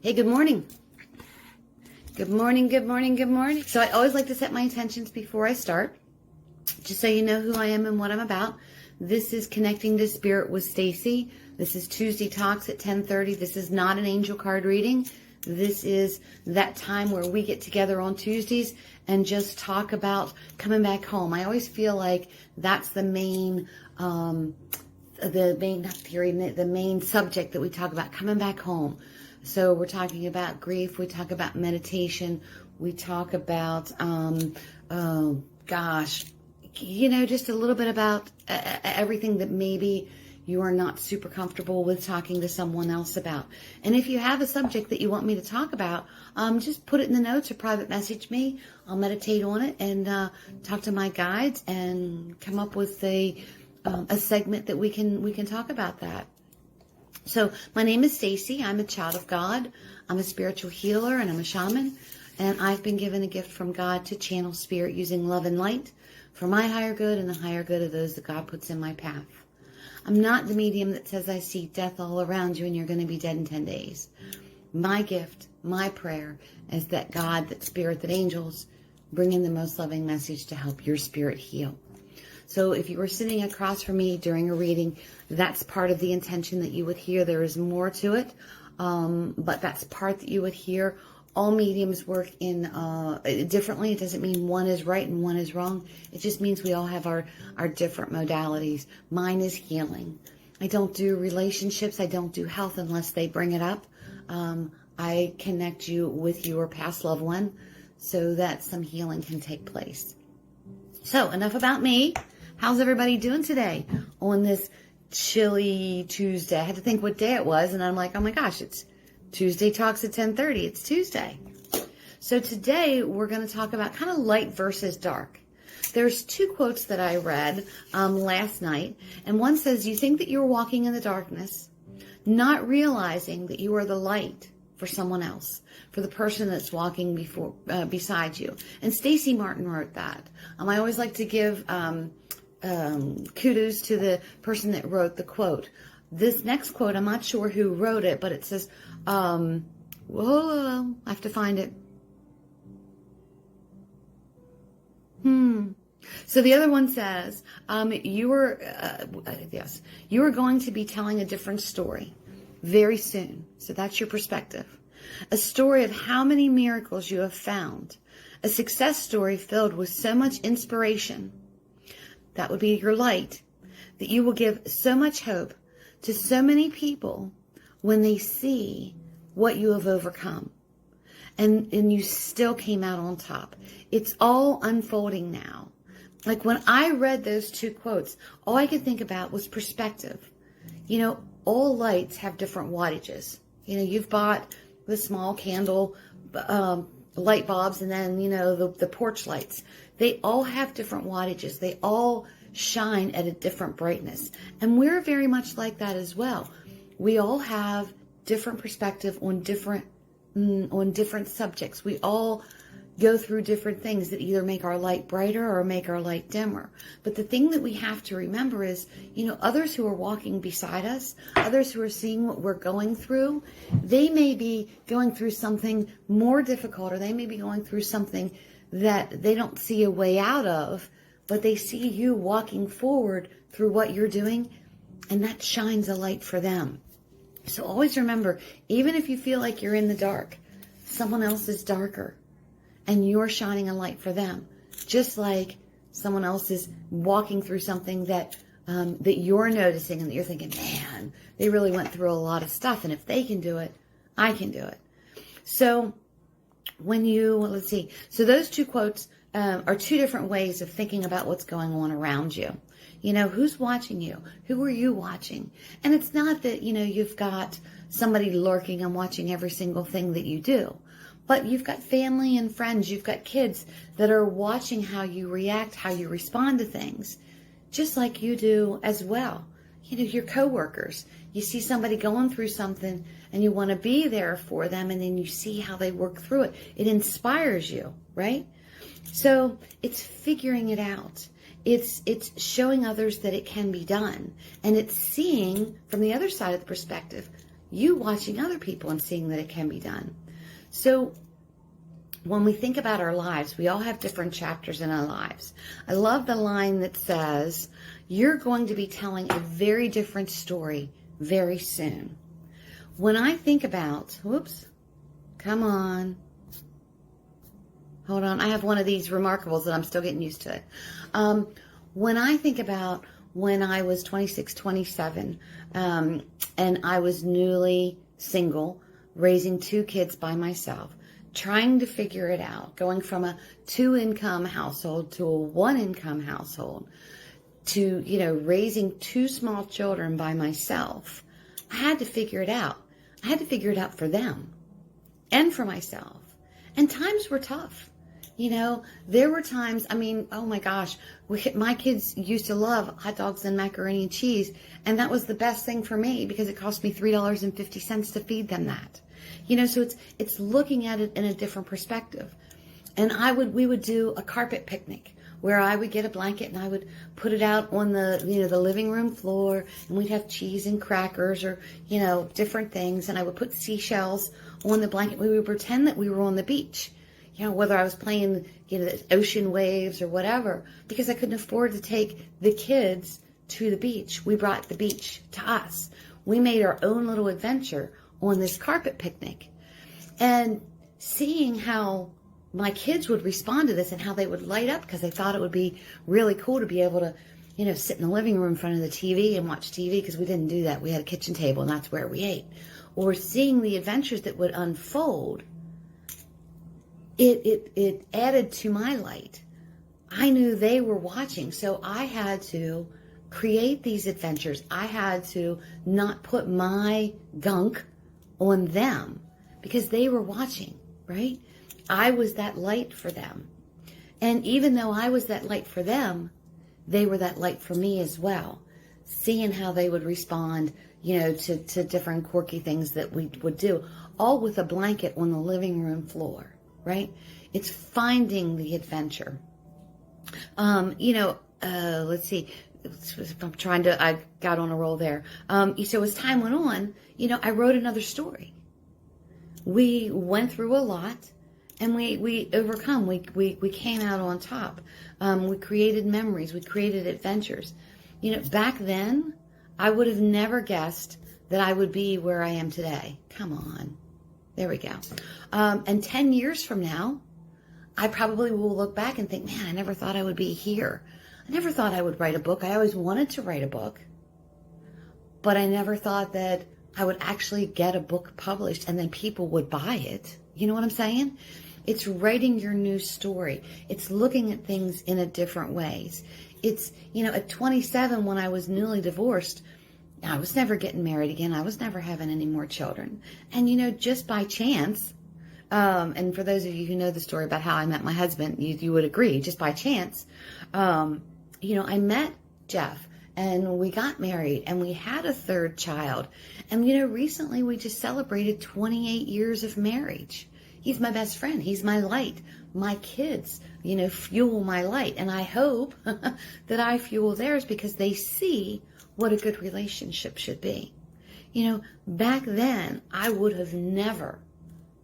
Hey, good morning. Good morning, good morning, good morning. So I always like to set my intentions before I start, just so you know who I am and what I'm about. This is Connecting to Spirit with Stacy. This is Tuesday Talks at 10:30. This is not an angel card reading. This is that time where we get together on Tuesdays and just talk about coming back home. I always feel like that's the main subject that we talk about, coming back home. So we're talking about grief, we talk about meditation, we talk about, just a little bit about everything that maybe you are not super comfortable with talking to someone else about. And if you have a subject that you want me to talk about, just put it in the notes or private message me. I'll meditate on it and talk to my guides and come up with a segment that we can talk about that. So my name is Stacy. I'm a child of God. I'm a spiritual healer and I'm a shaman. And I've been given a gift from God to channel spirit using love and light for my higher good and the higher good of those that God puts in my path. I'm not the medium that says I see death all around you and you're going to be dead in 10 days. My gift, my prayer is that God, that spirit, that angels bring in the most loving message to help your spirit heal. So if you were sitting across from me during a reading, that's part of the intention that you would hear. There is more to it, but that's part that you would hear. All mediums work in differently. It doesn't mean one is right and one is wrong. It just means we all have our different modalities. Mine is healing. I don't do relationships. I don't do health unless they bring it up. I connect you with your past loved one so that some healing can take place. So enough about me. How's everybody doing today on this chilly Tuesday? I had to think what day it was, and I'm like, oh my gosh, it's Tuesday Talks at 10:30. It's Tuesday. So today we're going to talk about kind of light versus dark. There's two quotes that I read last night, and one says, you think that you're walking in the darkness, not realizing that you are the light for someone else, for the person that's walking beside you. And Stacy Martin wrote that. I always like to give kudos to the person that wrote the quote. This next quote, I'm not sure who wrote it, but it says, I have to find it. So the other one says, you are going to be telling a different story very soon. So that's your perspective. A story of how many miracles you have found. A success story filled with so much inspiration. That would be your light. That you will give so much hope to so many people when they see what you have overcome. And you still came out on top. It's all unfolding now. Like when I read those two quotes, all I could think about was perspective. All lights have different wattages. You've bought the small candle light bulbs and then, the porch lights. They all have different wattages. They all shine at a different brightness. And we're very much like that as well. We all have different perspective on different subjects. We all go through different things that either make our light brighter or make our light dimmer. But the thing that we have to remember is, others who are walking beside us, others who are seeing what we're going through, they may be going through something more difficult, or they may be going through something that they don't see a way out of, but they see you walking forward through what you're doing, and that shines a light for them. So always remember, even if you feel like you're in the dark, someone else is darker, and you're shining a light for them. Just like someone else is walking through something that you're noticing, and that you're thinking, man, they really went through a lot of stuff, and if they can do it, I can do it. So let's see. So those two quotes are two different ways of thinking about what's going on around you. Who's watching you? Who are you watching? And it's not that, you've got somebody lurking and watching every single thing that you do. But you've got family and friends, you've got kids that are watching how you react, how you respond to things, just like you do as well. Your coworkers, you see somebody going through something and you want to be there for them, and then you see how they work through it. It inspires you, right? So it's figuring it out. It's showing others that it can be done. And it's seeing from the other side of the perspective, you watching other people and seeing that it can be done. So when we think about our lives, we all have different chapters in our lives. I love the line that says, you're going to be telling a very different story very soon. When I think about, come on. Hold on, I have one of these Remarkables that I'm still getting used to it. When I think about when I was 26, 27, and I was newly single, raising 2 kids by myself, trying to figure it out, going from a 2-income household to a 1-income household, to, raising 2 small children by myself, I had to figure it out. I had to figure it out for them and for myself. And times were tough. There were times, oh my gosh, my kids used to love hot dogs and macaroni and cheese. And that was the best thing for me because it cost me $3.50 to feed them that. So it's looking at it in a different perspective. And we would do a carpet picnic where I would get a blanket and I would put it out on the living room floor, and we'd have cheese and crackers or, different things. And I would put seashells on the blanket. We would pretend that we were on the beach. Whether I was playing, the ocean waves or whatever, because I couldn't afford to take the kids to the beach. We brought the beach to us. We made our own little adventure on this carpet picnic. And seeing how my kids would respond to this and how they would light up because they thought it would be really cool to be able to, sit in the living room in front of the TV and watch TV, because we didn't do that. We had a kitchen table and that's where we ate. Or seeing the adventures that would unfold, it added to my light. I knew they were watching, so I had to create these adventures. I had to not put my gunk on them because they were watching, right? I was that light for them. And even though I was that light for them, they were that light for me as well. Seeing how they would respond, to different quirky things that we would do, all with a blanket on the living room floor. Right? It's finding the adventure. Let's see. I got on a roll there. So as time went on, I wrote another story. We went through a lot and we overcome. We came out on top. We created memories. We created adventures. Back then, I would have never guessed that I would be where I am today. Come on. There we go. And 10 years from now, I probably will look back and think, man, I never thought I would be here. I never thought I would write a book. I always wanted to write a book, but I never thought that I would actually get a book published and then people would buy it. You know what I'm saying? It's writing your new story. It's looking at things in a different ways. It's, at 27, when I was newly divorced, I was never getting married again. I was never having any more children. And, just by chance, and for those of you who know the story about how I met my husband, you would agree, just by chance, I met Jeff and we got married and we had a 3rd child. And, recently we just celebrated 28 years of marriage. He's my best friend. He's my light. My kids, fuel my light. And I hope that I fuel theirs because they see what a good relationship should be. Back then, I would have never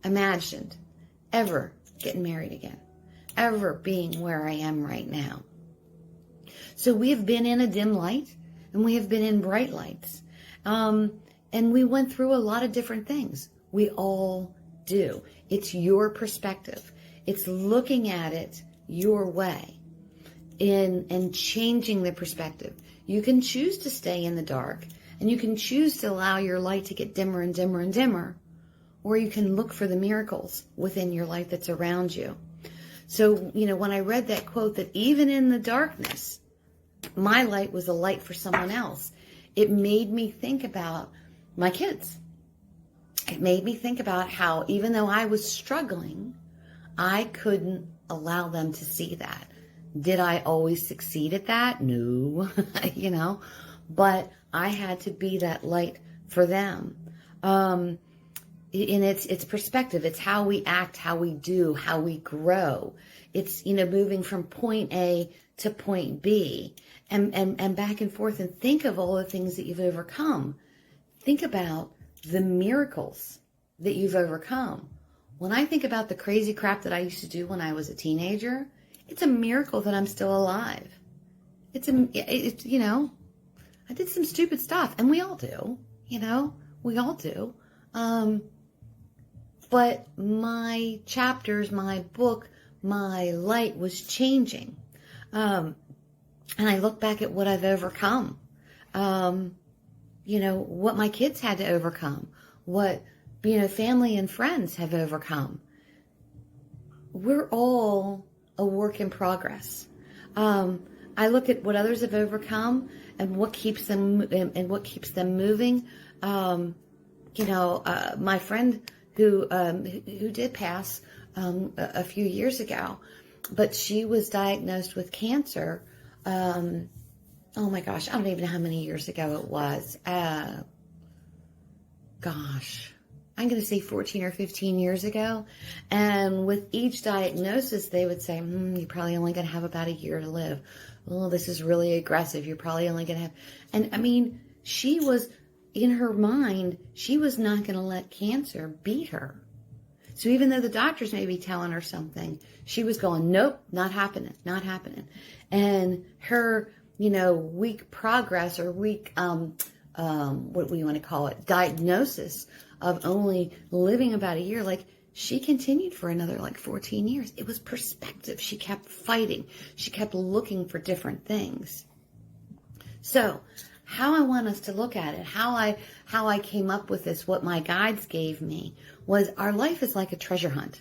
imagined ever getting married again, ever being where I am right now. So we have been in a dim light and we have been in bright lights. And we went through a lot of different things. We all do. It's your perspective. It's looking at it your way and changing the perspective. You can choose to stay in the dark and you can choose to allow your light to get dimmer and dimmer and dimmer, or you can look for the miracles within your life that's around you. So, when I read that quote that even in the darkness, my light was a light for someone else, it made me think about my kids. It made me think about how even though I was struggling, I couldn't allow them to see that. Did I always succeed at that? No, but I had to be that light for them. And it's perspective. It's how we act, how we do, how we grow. It's, moving from point A to point B and back and forth, and think of all the things that you've overcome. Think about the miracles that you've overcome. When I think about the crazy crap that I used to do when I was a teenager, it's a miracle that I'm still alive. I did some stupid stuff, and we all do, we all do. But my chapters, my book, my light was changing. And I look back at what I've overcome. What my kids had to overcome, what, family and friends have overcome. We're all a work in progress. I look at what others have overcome and what keeps them moving. My friend who did pass a few years ago, but she was diagnosed with cancer. Oh my gosh, I don't even know how many years ago it was. I'm going to say 14 or 15 years ago. And with each diagnosis, they would say, you're probably only going to have about a year to live. Oh, this is really aggressive. You're probably only going to have... And she was, in her mind, she was not going to let cancer beat her. So even though the doctors may be telling her something, she was going, nope, not happening, not happening. And her, weak progress or weak, what we want to call it, diagnosis of only living about a year, she continued for another 14 years. It was perspective. She kept fighting. She kept looking for different things. So how I want us to look at it, how I came up with this, what my guides gave me, was our life is like a treasure hunt.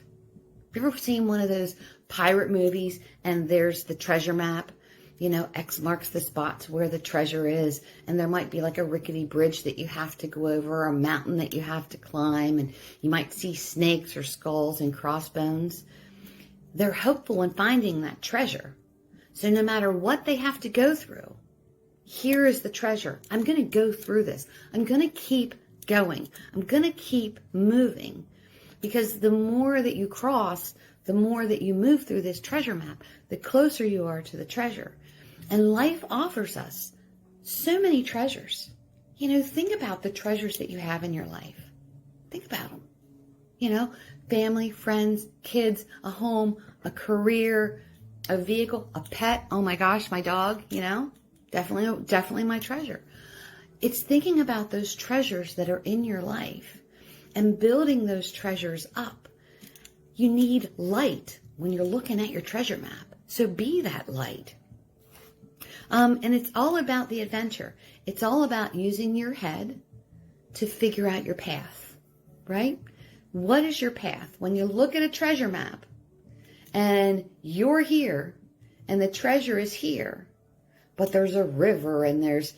Have you ever seen one of those pirate movies and there's the treasure map? X marks the spots where the treasure is, and there might be a rickety bridge that you have to go over, or a mountain that you have to climb, and you might see snakes or skulls and crossbones. They're hopeful in finding that treasure. So no matter what they have to go through, here is the treasure. I'm going to go through this. I'm going to keep going. I'm going to keep moving, because the more that you cross, the more that you move through this treasure map, the closer you are to the treasure. And life offers us so many treasures. Think about the treasures that you have in your life. Think about them. Family, friends, kids, a home, a career, a vehicle, a pet. Oh my gosh, my dog, definitely my treasure. It's thinking about those treasures that are in your life and building those treasures up. You need light when you're looking at your treasure map. So be that light. And it's all about the adventure. It's all about using your head to figure out your path, right? What is your path? When you look at a treasure map and you're here and the treasure is here, but there's a river and there's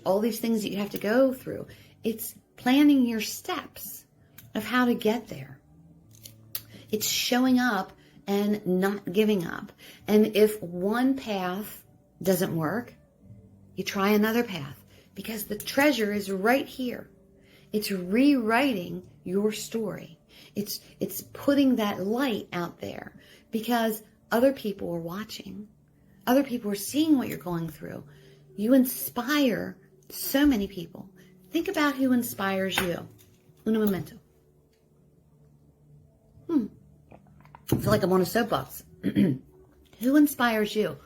all these things that you have to go through. It's planning your steps of how to get there. It's showing up and not giving up. And if one path doesn't work, you try another path, because the treasure is right here. It's rewriting your story. It's putting that light out there because other people are watching. Other people are seeing what you're going through. You inspire so many people. Think about who inspires you. Uno momento. I feel like I'm on a soapbox. Who inspires you?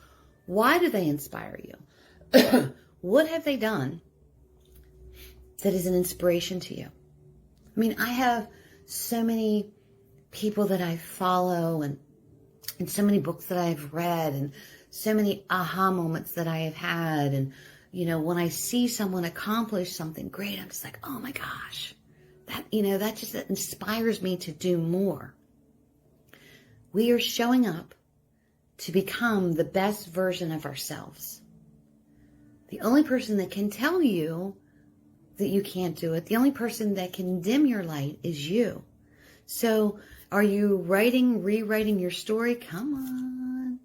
Why do they inspire you? What have they done that is an inspiration to you? I mean, I have so many people that I follow and so many books that I've read and so many aha moments that I have had. And, you know, when I see someone accomplish something great, I'm just like, oh my gosh, that just inspires me to do more. We are showing up to become the best version of ourselves. The only person that can tell you that you can't do it, the only person that can dim your light is you. So are you rewriting your story? Come on.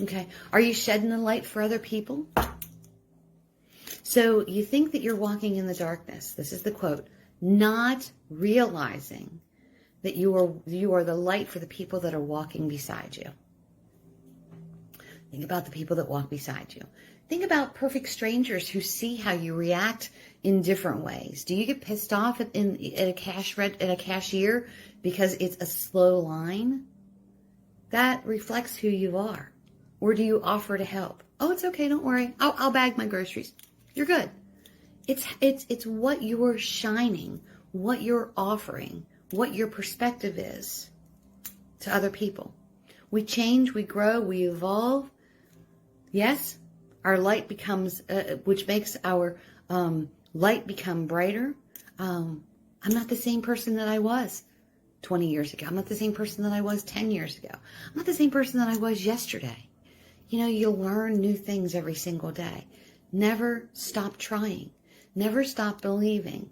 Okay. Are you shedding the light for other people? So you think that you're walking in the darkness. This is the quote. Not realizing that you are the light for the people that are walking beside you. Think about the people that walk beside you. Think about perfect strangers who see how you react in different ways. Do you get pissed off at a cashier because it's a slow line? That reflects who you are. Or do you offer to help? Oh, it's okay, don't worry. I'll bag my groceries. You're good. It's what you're shining, what you're offering, what your perspective is to other people. We change, we grow, we evolve. Yes, our light becomes, which makes our light become brighter. I'm not the same person that I was 20 years ago. I'm not the same person that I was 10 years ago. I'm not the same person that I was yesterday. You know, you'll learn new things every single day. Never stop trying. Never stop believing.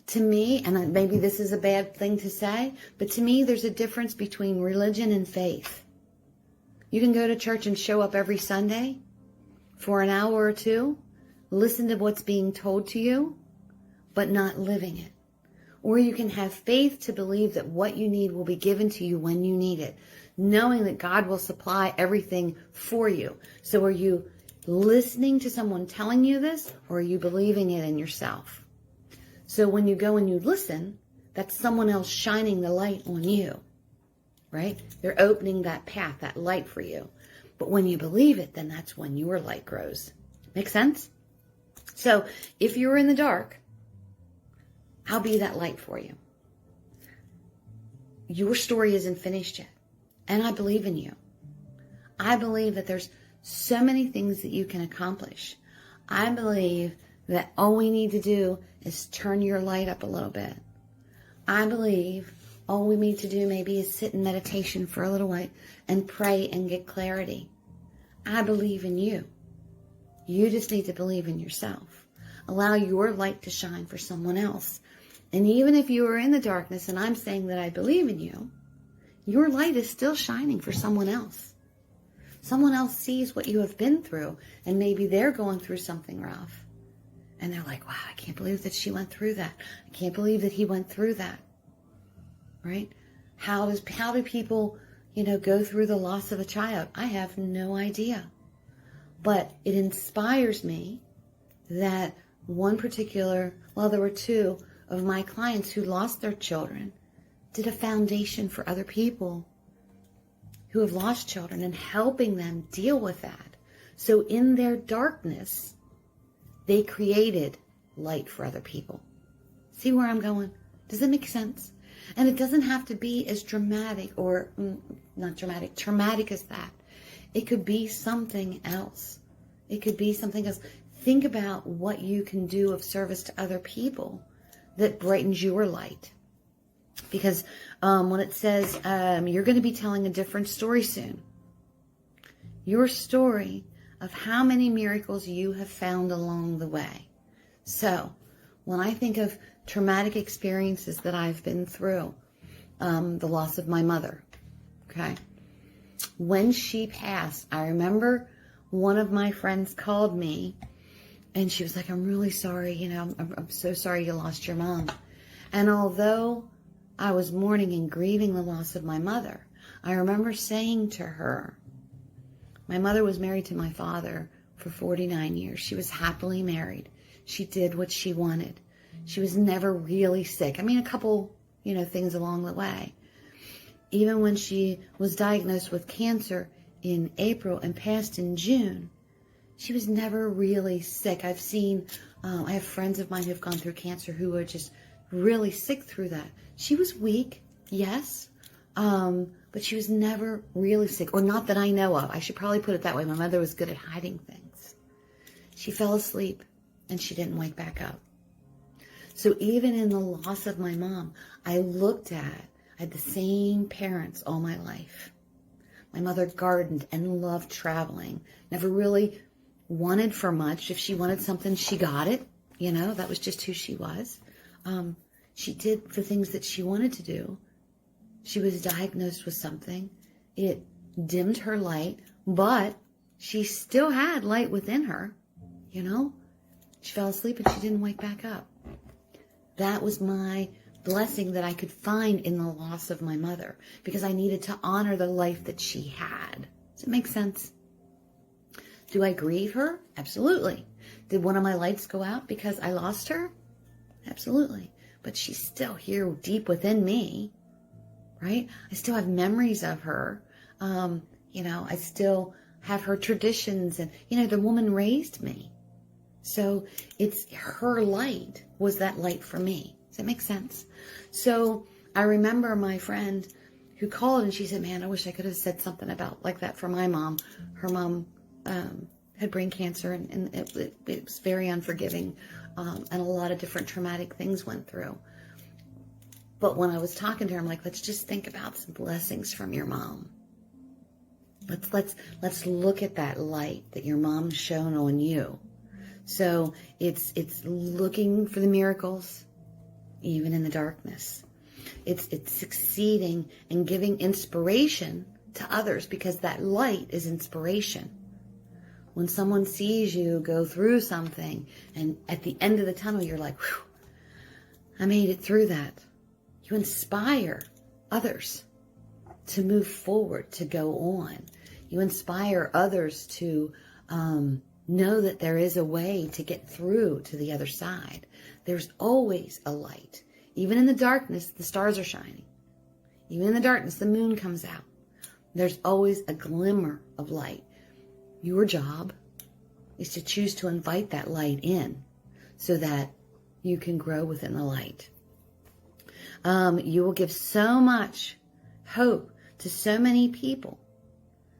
To me, and maybe this is a bad thing to say, but to me, there's a difference between religion and faith. You can go to church and show up every Sunday for an hour or two, listen to what's being told to you, but not living it. Or you can have faith to believe that what you need will be given to you when you need it, knowing that God will supply everything for you. So are you listening to someone telling you this, or are you believing it in yourself? So when you go and you listen, that's someone else shining the light on you, right? They're opening that path, that light for you. But when you believe it, then that's when your light grows. Make sense? So if you're in the dark, I'll be that light for you. Your story isn't finished yet. And I believe in you. I believe that there's so many things that you can accomplish. I believe that all we need to do is turn your light up a little bit. I believe all we need to do maybe is sit in meditation for a little while and pray and get clarity. I believe in you. You just need to believe in yourself. Allow your light to shine for someone else. And even if you are in the darkness and I'm saying that I believe in you, your light is still shining for someone else. Someone else sees what you have been through, and maybe they're going through something rough. And they're like, wow, I can't believe that she went through that. I can't believe that he went through that. Right? How do people, go through the loss of a child? I have no idea. But it inspires me that there were two of my clients who lost their children, did a foundation for other people who have lost children and helping them deal with that. So in their darkness, they created light for other people. See where I'm going? Does that make sense? And it doesn't have to be as dramatic or traumatic as that. It could be something else. It could be something else. Think about what you can do of service to other people that brightens your light. Because when it says you're going to be telling a different story soon, your story of how many miracles you have found along the way. So when I think of traumatic experiences that I've been through, the loss of my mother, okay? When she passed, I remember one of my friends called me And she was like, I'm really sorry. You know, I'm so sorry you lost your mom. And although I was mourning and grieving the loss of my mother, I remember saying to her, my mother was married to my father for 49 years. She was happily married. She did what she wanted. She was never really sick. I mean, a couple, things along the way. Even when she was diagnosed with cancer in April and passed in June, she was never really sick. I've seen, I have friends of mine who've gone through cancer who were just really sick through that. She was weak, yes, but she was never really sick, or not that I know of. I should probably put it that way. My mother was good at hiding things. She fell asleep and she didn't wake back up. So even in the loss of my mom, I had the same parents all my life. My mother gardened and loved traveling, never really wanted for much. If she wanted something, she got it. That was just who she was. She did the things that she wanted to do. She was diagnosed with something. It dimmed her light, but she still had light within her. She fell asleep and she didn't wake back up. That was my blessing that I could find in the loss of my mother, because I needed to honor the life that she had. Does it make sense? Do I grieve her? Absolutely. Did one of my lights go out because I lost her? Absolutely. But she's still here deep within me, right? I still have memories of her. I still have her traditions, and, the woman raised me. So it's her light was that light for me. Does that make sense? So I remember my friend who called and she said, man, I wish I could have said something about like that for my mom. Her mom had brain cancer, and it was very unforgiving, and a lot of different traumatic things went through. But when I was talking to her, I'm like, let's just think about some blessings from your mom. Let's look at that light that your mom shone on you. So it's looking for the miracles, even in the darkness. It's succeeding and giving inspiration to others, because that light is inspiration. When someone sees you go through something, and at the end of the tunnel, you're like, whew, I made it through that. You inspire others to move forward, to go on. You inspire others to know that there is a way to get through to the other side. There's always a light. Even in the darkness, the stars are shining. Even in the darkness, the moon comes out. There's always a glimmer of light. Your job is to choose to invite that light in so that you can grow within the light. You will give so much hope to so many people,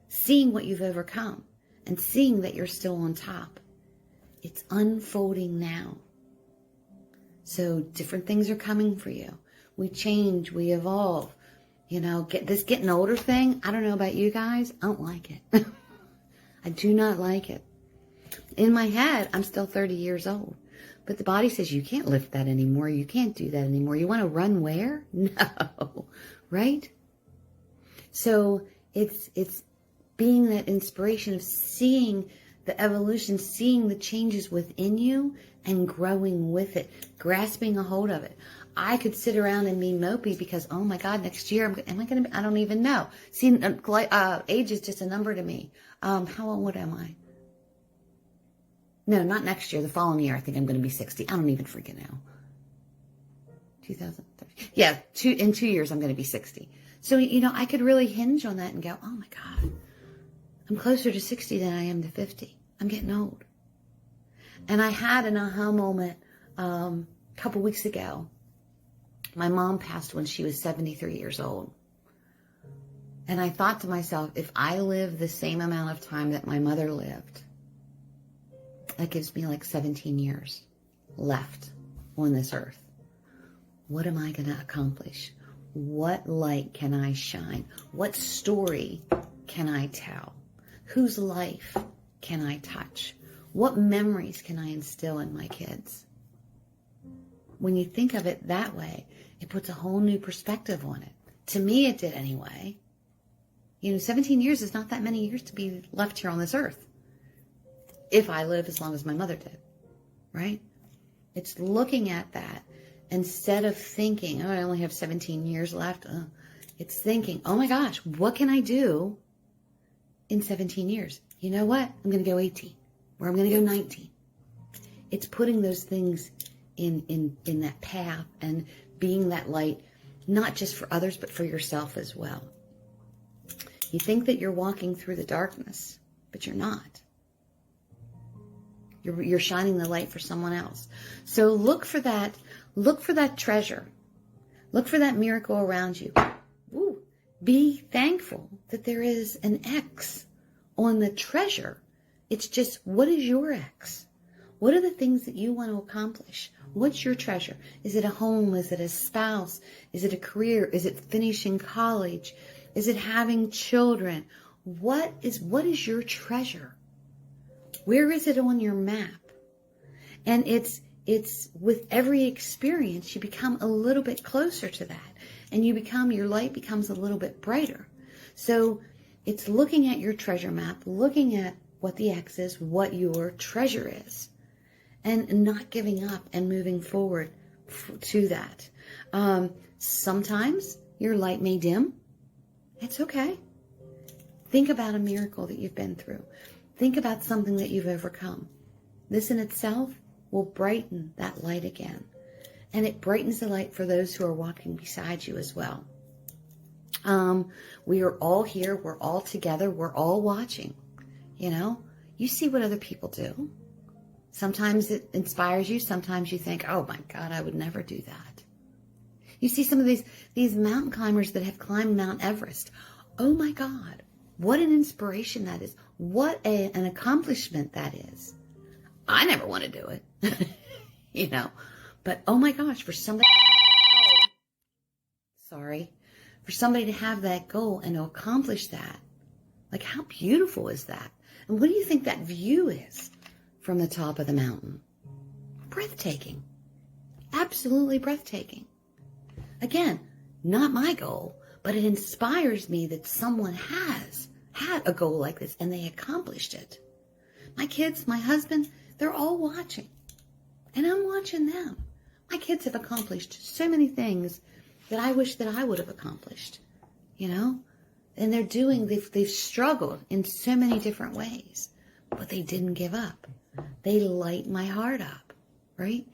seeing what you've overcome and seeing that you're still on top. It's unfolding now. So different things are coming for you. We change, we evolve. Getting older thing, I don't know about you guys, I don't like it. I do not like it. In my head, I'm still 30 years old. But the body says, you can't lift that anymore. You can't do that anymore. You want to run where? No. Right? So it's being that inspiration of seeing the evolution, seeing the changes within you and growing with it, grasping a hold of it. I could sit around and be mopey because, oh my God, next year, I don't even know. See, age is just a number to me. How old am I? No, not next year. The following year, I think I'm going to be 60. I don't even freaking know. 2030. Yeah, in 2 years, I'm going to be 60. So, I could really hinge on that and go, oh my God, I'm closer to 60 than I am to 50. I'm getting old. And I had an aha moment a couple weeks ago. My mom passed when she was 73 years old. And I thought to myself, if I live the same amount of time that my mother lived, that gives me like 17 years left on this earth. What am I going to accomplish? What light can I shine? What story can I tell? Whose life can I touch? What memories can I instill in my kids? When you think of it that way, it puts a whole new perspective on it. To me, it did anyway. 17 years is not that many years to be left here on this earth. If I live as long as my mother did. right? It's looking at that instead of thinking, oh, I only have 17 years left. It's thinking, oh my gosh, what can I do in 17 years? You know what? I'm going to go 18 or I'm going to go 19. It's putting those things in that path and being that light, not just for others, but for yourself as well. You think that you're walking through the darkness, but you're not. You're shining the light for someone else. So look for that treasure. Look for that miracle around you. Ooh, be thankful that there is an X on the treasure. It's just, what is your X? What are the things that you want to accomplish? What's your treasure? Is it a home? Is it a spouse? Is it a career? Is it finishing college? Is it having children? What is your treasure? Where is it on your map? And it's with every experience, you become a little bit closer to that. And your light becomes a little bit brighter. So it's looking at your treasure map, looking at what the X is, what your treasure is, and not giving up and moving forward to that. Sometimes your light may dim. It's okay. Think about a miracle that you've been through. Think about something that you've overcome. This in itself will brighten that light again. And it brightens the light for those who are walking beside you as well. We are all here. We're all together. We're all watching. You see what other people do. Sometimes it inspires you. Sometimes you think, oh my God, I would never do that. You see some of these mountain climbers that have climbed Mount Everest. Oh my God, what an inspiration that is. What an accomplishment that is. I never want to do it, but oh my gosh, for somebody to have that goal and to accomplish that, like how beautiful is that? And what do you think that view is from the top of the mountain? Breathtaking. Absolutely breathtaking. Again, not my goal, but it inspires me that someone has had a goal like this and they accomplished it. My kids, my husband, they're all watching. And I'm watching them. My kids have accomplished so many things that I wish that I would have accomplished, And they've struggled in so many different ways, but they didn't give up. They light my heart up, right?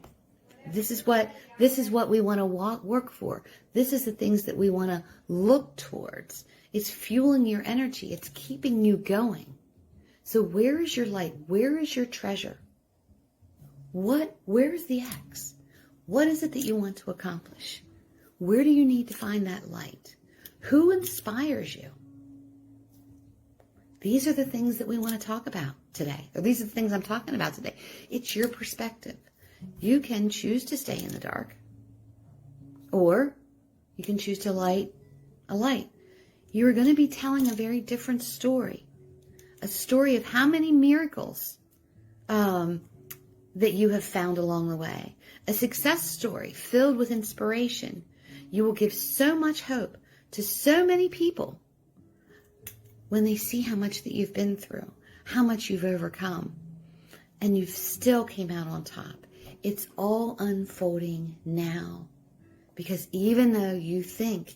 This is what we want to work for. This is the things that we want to look towards. It's fueling your energy. It's keeping you going. So where is your light? Where is your treasure? Where is the X? What is it that you want to accomplish? Where do you need to find that light? Who inspires you? These are the things that we want to talk about today. Or these are the things I'm talking about today. It's your perspective. You can choose to stay in the dark. Or you can choose to light a light. You're going to be telling a very different story. A story of how many miracles that you have found along the way. A success story filled with inspiration. You will give so much hope to so many people when they see how much that you've been through, how much you've overcome, and you've still came out on top. It's all unfolding now. Because even though you think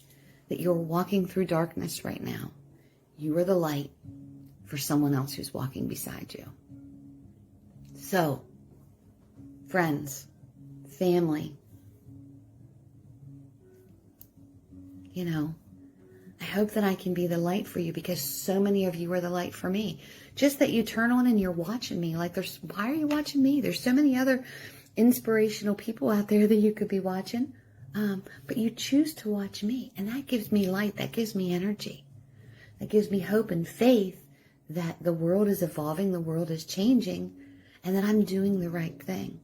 that you're walking through darkness right now, you are the light for someone else who's walking beside you. So, friends, family, I hope that I can be the light for you because so many of you are the light for me. Just that you turn on and you're watching me. Why are you watching me? There's so many other inspirational people out there that you could be watching. But you choose to watch me. And that gives me light. That gives me energy. That gives me hope and faith that the world is evolving, the world is changing, and that I'm doing the right thing.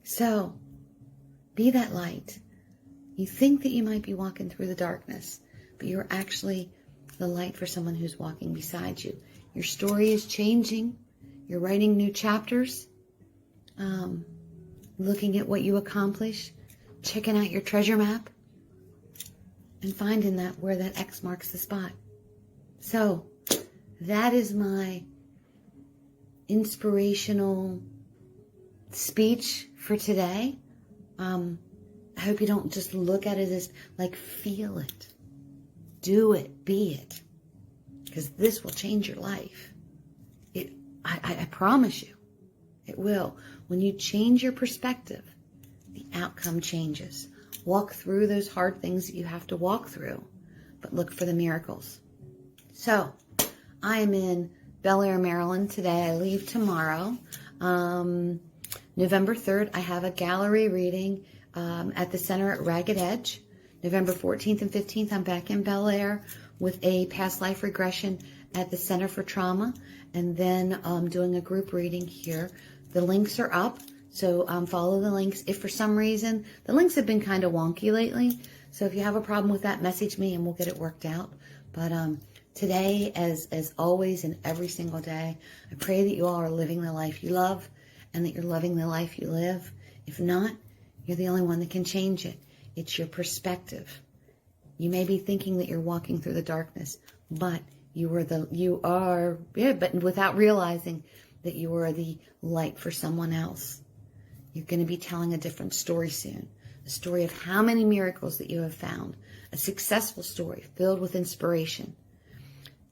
So, be that light. You think that you might be walking through the darkness, but you're actually the light for someone who's walking beside you. Your story is changing. You're writing new chapters, looking at what you accomplish, checking out your treasure map, and finding that where that X marks the spot. So, that is my inspirational speech for today. I hope you don't just look at it as like, feel it, do it, be it, because this will change your life. I promise you, it will. When you change your perspective, the outcome changes. Walk through those hard things that you have to walk through, but look for the miracles. So, I am in Bel Air, Maryland today. I leave tomorrow. November 3rd, I have a gallery reading at the center at Ragged Edge. November 14th and 15th, I'm back in Bel Air with a past life regression at the Center for Trauma, and then doing a group reading here. The links are up, so follow the links. If for some reason, the links have been kind of wonky lately, so if you have a problem with that, message me and we'll get it worked out. But today, as always and every single day, I pray that you all are living the life you love and that you're loving the life you live. If not, you're the only one that can change it. It's your perspective. You may be thinking that you're walking through the darkness, but but without realizing that you are the light for someone else. You're going to be telling a different story soon. A story of how many miracles that you have found. A successful story filled with inspiration.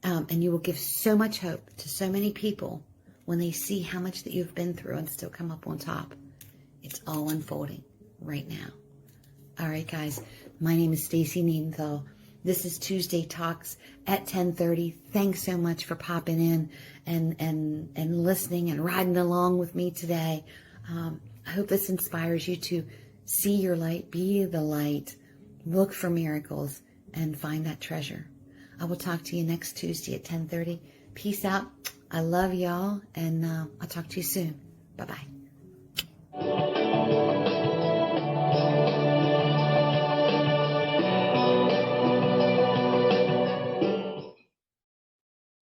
And you will give so much hope to so many people when they see how much that you've been through and still come up on top. It's all unfolding right now. All right, guys. My name is Stacy Needenthal. This is Tuesday Talks at 10:30. Thanks so much for popping in and listening and riding along with me today. I hope this inspires you to see your light, be the light, look for miracles, and find that treasure. I will talk to you next Tuesday at 10:30. Peace out. I love y'all, and I'll talk to you soon. Bye-bye.